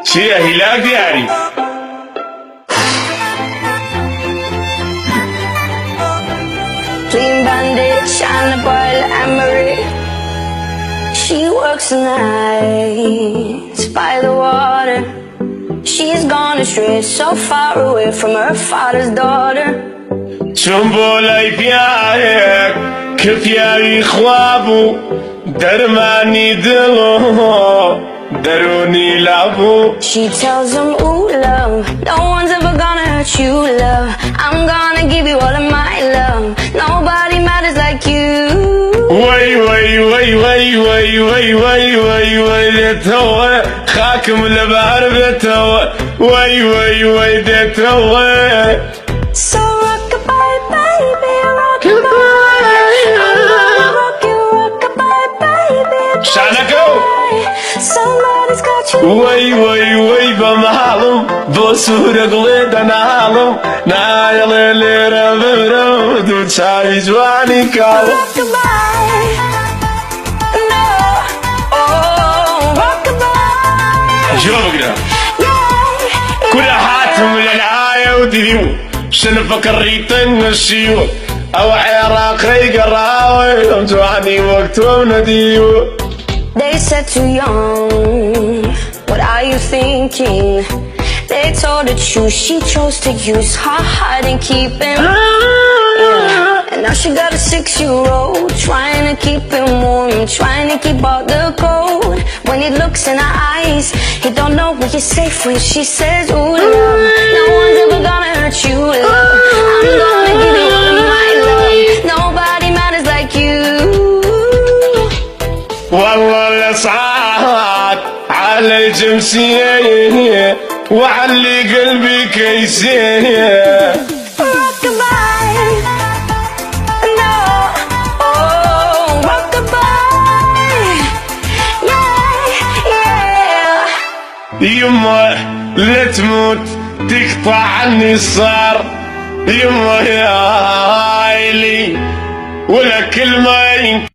شي هلاك يعني. Clean bandit, shine a bright emery. She works the nights by the water. She's gone astray, so far away from her father's daughter. شنبولاي بياك كفياري خوابو درماني دلو دروني لابو. She tells him, ooh love, no one's ever gonna hurt you love. I'm gonna give you all of my love. Nobody matters like you. وي وي وي وي وي وي وي وي وي دتوه خاكم البحر دتوه وي وي وي دتوه. So rock-a-bye, baby, rock-a-bye. Rock you, rock-a-bye, baby. شعنكو Somebody's got you. وي وي وي بمعلم بصورة قليد انا عالم نايل اللي ربرو دو تشاري جواني كالو. Rock-a-bye. No. Oh, rock-a-bye. شو بقدر Yeah. كل حاتم للآية وديو شنفك الريتن الشيو او عراقي قراوي امتوعني وقتهم نديو. They said too young, what are you thinking? They told her choose, she chose to use her heart and keep him. Yeah. And now she got a 6-year-old, trying to keep him warm, trying to keep out the cold. When he looks in her eyes, he don't know when you're safe when she says, ooh love, no one's ever gonna hurt you love. I'm gonna give you all of my love. Nobody matters like you. والله الاسعاد على الجمسية وعلي قلبي كيسية. Rock-a-bye. No. Oh, rock-a-bye. Yeah, yeah. يما لا تموت تقطع عني الصار يما يا عيلي ولا كلمة